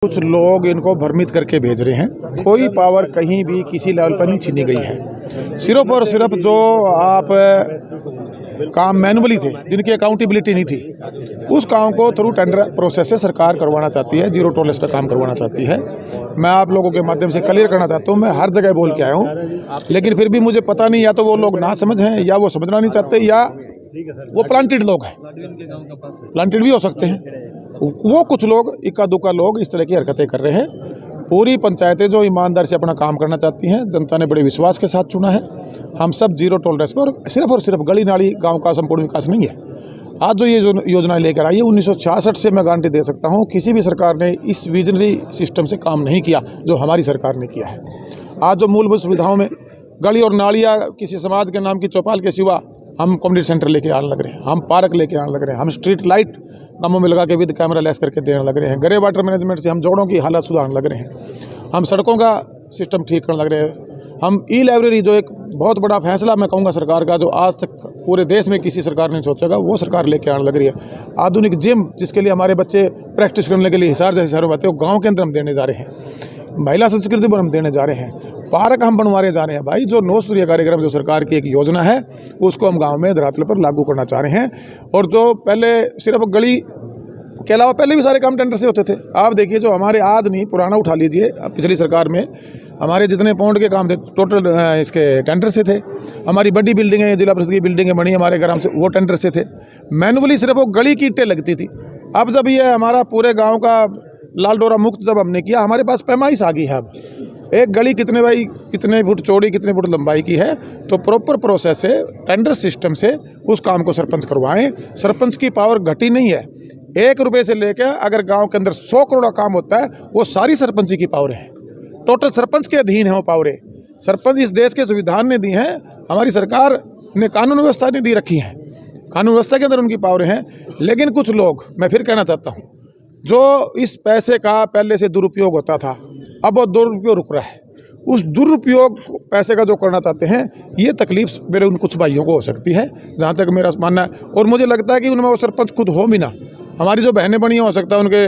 कुछ लोग इनको भ्रमित करके भेज रहे हैं। कोई पावर कहीं भी किसी लेवल पर नहीं छीनी गई है। सिर्फ और सिर्फ जो आप काम मैनुअली थे, जिनकी अकाउंटेबिलिटी नहीं थी, उस काम को थ्रू टेंडर प्रोसेस से सरकार करवाना चाहती है, जीरो टॉलरेंस पे काम करवाना चाहती है। मैं आप लोगों के माध्यम से क्लियर करना चाहता हूँ, मैं हर जगह बोल के आया हूँ, लेकिन फिर भी मुझे पता नहीं, या तो वो लोग ना समझ हैं या वो समझना नहीं चाहते, या वो प्लांटेड लोग हैं, प्लांटेड भी हो सकते हैं। वो कुछ लोग, इक्का दुक्का लोग इस तरह की हरकतें कर रहे हैं। पूरी पंचायतें जो ईमानदार से अपना काम करना चाहती हैं, जनता ने बड़े विश्वास के साथ चुना है। हम सब जीरो टॉलरेंस पर, और सिर्फ गली नाली गांव का संपूर्ण विकास नहीं है। आज जो ये योजना लेकर आई है, 1966 से मैं गारंटी दे सकता हूँ किसी भी सरकार ने इस विजनरी सिस्टम से काम नहीं किया जो हमारी सरकार ने किया है। आज जो मूलभूत सुविधाओं में गली और नालियाँ किसी समाज के नाम की चौपाल के सिवा हम कम्युनिटी सेंटर लेके आने लग रहे हैं, हम पार्क लेके आने लग रहे हैं, हम स्ट्रीट लाइट नामों में लगा के विद कैमरा लेस करके देने लग रहे हैं, ग्रे वाटर मैनेजमेंट से हम जोड़ों की हालत सुधारने लग रहे हैं, हम सड़कों का सिस्टम ठीक करने लग रहे हैं, हम ई लाइब्रेरी, जो एक बहुत बड़ा फैसला मैं कहूँगा सरकार का, जो आज तक पूरे देश में किसी सरकार ने सोचेगा, वो सरकार लेके आने लग रही है। आधुनिक जिम, जिसके लिए हमारे बच्चे प्रैक्टिस करने के लिए हिसार जैसे शहरों में आते हैं, वो गाँव के अंदर हम देने जा रहे हैं। महिला संस्कृति पर हम देने जा रहे हैं, पार्क हम बनवाने जा रहे हैं। भाई, जो 9 स्तरीय कार्यक्रम जो सरकार की एक योजना है, उसको हम गांव में धरातल पर लागू करना चाह रहे हैं। और जो पहले सिर्फ गली के अलावा पहले भी सारे काम टेंडर से होते थे। आप देखिए, जो हमारे आज नहीं, पुराना उठा लीजिए, पिछली सरकार में हमारे जितने पौंड के काम थे टोटल इसके टेंडर से थे। हमारी बड़ी बिल्डिंगें, जिला परिषद की बिल्डिंगें बनी हमारे ग्राम से, वो टेंडर से थे। मैनुअली सिर्फ वो गली की ईंटें लगती थी। अब जब ये हमारा पूरे गाँव का लाल डोरा मुक्त जब हमने किया, हमारे पास पैमाइश आ गई है। अब एक गली कितने फुट चौड़ी, कितने फुट लंबाई की है, तो प्रॉपर प्रोसेस से, टेंडर सिस्टम से उस काम को सरपंच करवाएं। सरपंच की पावर घटी नहीं है। 1 रुपये से लेकर अगर गांव के अंदर 100 करोड़ का काम होता है, वो सारी सरपंच की पावर है। टोटल सरपंच के अधीन है वो पावरें। सरपंच इस देश के संविधान ने दी हैं, हमारी सरकार ने कानून व्यवस्था ने दी रखी है, कानून व्यवस्था के अंदर उनकी पावरें हैं। लेकिन कुछ लोग, मैं फिर कहना चाहता हूँ, जो इस पैसे का पहले से दुरुपयोग होता था, अब वो दुरुपयोग रुक रहा है। उस दुरुपयोग पैसे का जो करना चाहते हैं, ये तकलीफ मेरे उन कुछ भाइयों को हो सकती है, जहाँ तक मेरा मानना है। और मुझे लगता है कि उनमें वो सरपंच खुद हो भी ना, हमारी जो बहनें बनी हो सकता है उनके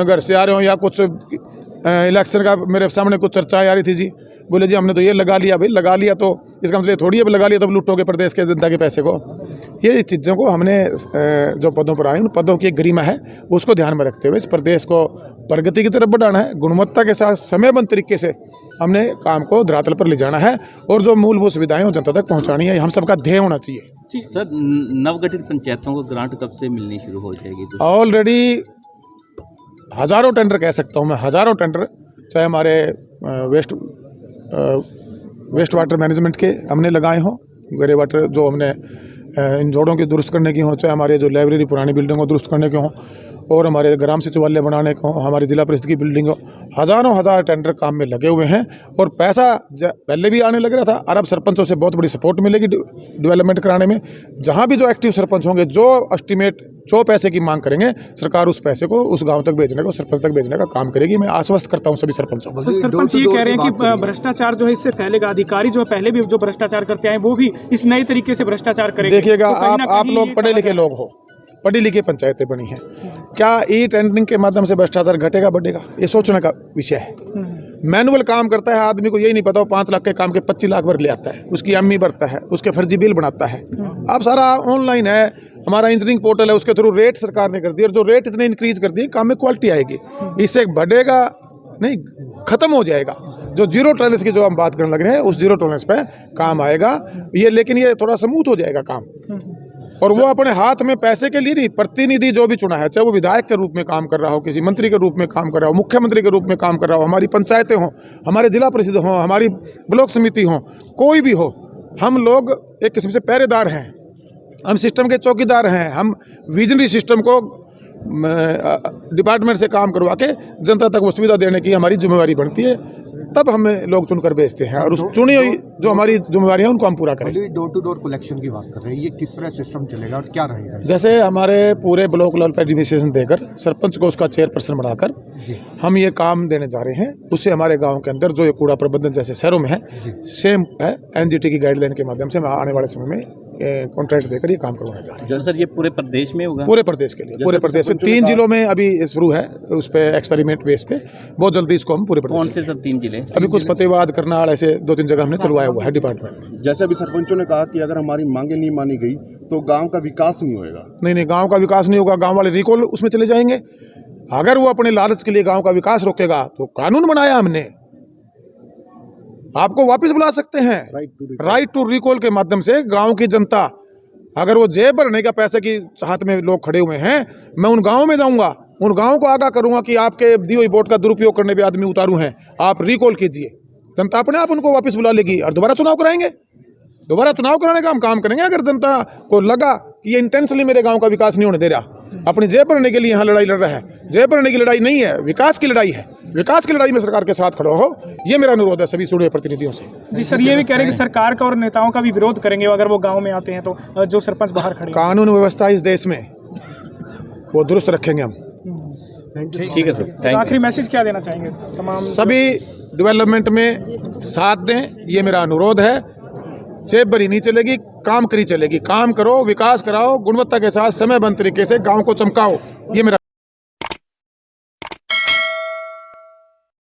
घर से आ रहे हो, या कुछ इलेक्शन का मेरे सामने कुछ चर्चाएं आ रही थी, जी बोले जी हमने तो ये लगा लिया। भाई, लगा लिया तो इसका मतलब थोड़ी है लगा लिया तब लूटोगे प्रदेश के जनता के पैसे को। ये चीज़ों को हमने जो पदों पर आए, उन पदों की गरिमा है, उसको ध्यान में रखते हुए इस प्रदेश को प्रगति की तरफ बढ़ाना है। गुणवत्ता के साथ समयबद्ध तरीके से हमने काम को धरातल पर ले जाना है, और जो मूलभूत सुविधाएं वो जनता तक पहुँचानी है, हम सबका ध्येय होना चाहिए। जी सर, नवगठित पंचायतों को ग्रांट कब से मिलनी शुरू हो जाएगी? ऑलरेडी हज़ारों टेंडर कह सकता हूँ मैं, हज़ारों टेंडर, चाहे हमारे वेस्ट वाटर मैनेजमेंट के हमने लगाए हों, ग्रे वाटर जो हमने इन जोड़ों की दुरुस्त करने की हों, चाहे हमारे जो लाइब्रेरी पुरानी बिल्डिंग को दुरुस्त करने के हों, और हमारे ग्राम सचिवालय बनाने को, हमारी जिला परिषद की बिल्डिंग हो, हज़ारों टेंडर काम में लगे हुए हैं। और पैसा पहले भी आने लग रहा था, और अब सरपंचों से बहुत बड़ी सपोर्ट मिलेगी डेवलपमेंट कराने में। जहाँ भी जो एक्टिव सरपंच होंगे, जो एस्टिमेट, जो पैसे की मांग करेंगे, सरकार उस पैसे को उस गांव तक भेजने को, सरपंच तक भेजने का काम करेगी। मैं आश्वस्त करता हूँ सभी सरपंचों को। सरपंच ये कह रहे हैं कि भ्रष्टाचार जो है इससे फैलेगा, अधिकारी जो पहले भी जो भ्रष्टाचार करते आए वो भी इस नए तरीके से भ्रष्टाचार करेंगे। देखिएगा, तो आप लोग पढ़े लिखे लोग हो, पढ़ी लिखी पंचायतें बनी हैं, क्या ई टेंडरिंग के माध्यम से भ्रष्टाचार घटेगा बढ़ेगा? ये सोचने का विषय है। मैनुअल काम करता है आदमी को यही नहीं पता, वो 5 लाख के काम के 25 लाख भर ले आता है, उसकी एमई भरता है, उसके फर्जी बिल बनाता है। अब सारा ऑनलाइन है, हमारा इंजीनियरिंग पोर्टल है, उसके थ्रू रेट सरकार ने कर दिए, और जो रेट इतने इंक्रीज कर दिए, काम में क्वालिटी आएगी। इससे बढ़ेगा नहीं, खत्म हो जाएगा। जो जीरो टॉलरेंस की जो हम बात करने लग रहे हैं, उस जीरो टॉलरेंस पे काम आएगा ये, लेकिन ये थोड़ा स्मूथ हो जाएगा काम। और वो अपने हाथ में पैसे के लिए नहीं, प्रतिनिधि जो भी चुना है, चाहे वो विधायक के रूप में काम कर रहा हो, किसी मंत्री के रूप में काम कर रहा हो, मुख्यमंत्री के रूप में काम कर रहा हो, हमारी पंचायतें हों, हमारे जिला परिषद हों, हमारी ब्लॉक समिति हों, कोई भी हो, हम लोग एक किस्म से पहरेदार हैं, हम सिस्टम के चौकीदार हैं। हम विजनरी सिस्टम को डिपार्टमेंट से काम करवा के जनता तक वो सुविधा देने की हमारी जिम्मेवारी बनती है। तब हमें लोग चुनकर भेजते हैं, और उस चुनी हुई जो हमारी जिम्मेवारी है उनको हम पूरा करें। डोर टू डोर कलेक्शन की बात कर रहे हैं, ये किस तरह सिस्टम चलेगा और क्या रहेगा? जैसे हमारे पूरे ब्लॉक लेवल पर एडमिनिस्ट्रेशन देकर, सरपंच को उसका चेयरपर्सन बनाकर हम ये काम देने जा रहे हैं। उससे हमारे गांव के अंदर जो ये कूड़ा प्रबंधन जैसे शहरों में है, सेम है, एनजीटी की गाइडलाइन के माध्यम से आने वाले समय में कॉन्ट्रैक्ट देकर ये काम करवाना चाह रहे हैं। जो सर ये पूरे प्रदेश में होगा? पूरे प्रदेश के लिए, पूरे प्रदेश से 3 जिलों में अभी शुरू है, उस पे एक्सपेरिमेंट बेस पे। बहुत जल्दी इसको हम पूरे कौन प्रदेश से सब 3 जिले? अभी कुछ फतेहाबाद, करनाल, ऐसे 2-3 जगह हमने चलवाया हुआ है डिपार्टमेंट। जैसे अभी सरपंचों ने कहा कि अगर हमारी मांगे नहीं मानी गई तो गांव का विकास नहीं होएगा। नहीं, गांव का विकास नहीं होगा, गांव वाले रिकॉल उसमें चले जाएंगे। अगर वो अपने लालच के लिए गांव का विकास रोकेगा तो कानून बनाया हमने, आपको वापस बुला सकते हैं। राइट टू रिकॉल के माध्यम से गांव की जनता, अगर वो जेब भरने का पैसे की हाथ में लोग खड़े हुए हैं, मैं उन गांवों में जाऊंगा, उन गांवों को आगाह करूंगा कि आपके दी हुई वोट का दुरुपयोग करने पे आदमी उतारू हैं, आप रिकॉल कीजिए। जनता अपने आप उनको वापस बुला लेगी और दोबारा चुनाव कराएंगे। दोबारा चुनाव कराने का हम काम करेंगे। अगर जनता को लगा कि ये इंटेंशनली मेरे गांव का विकास नहीं होने दे रहा, अपनी जेब भरने के लिए यहाँ लड़ाई लड़ रहा है, जेब भरने की लड़ाई नहीं है, विकास की लड़ाई है, विकास की लड़ाई में सरकार के साथ खड़े हो, ये मेरा अनुरोध है सभी सुने प्रतिनिधियों से। जी सर, ये भी कह रहे हैं कि सरकार का और नेताओं का भी विरोध करेंगे अगर वो गांव में आते हैं तो, जो सरपंच बाहर खड़े हैं। कानून व्यवस्था इस देश में वो दुरुस्त रखेंगे हम। ठीक है सर, तो थैंक आखिरी मैसेज क्या देना चाहेंगे तमाम सभी डेवलपमेंट में साथ दें, ये मेरा अनुरोध है। जेब भरी नहीं चलेगी, काम करी चलेगी। काम करो, विकास कराओ, गुणवत्ता के साथ समयबद्ध तरीके से गांव को चमकाओ, ये मेरा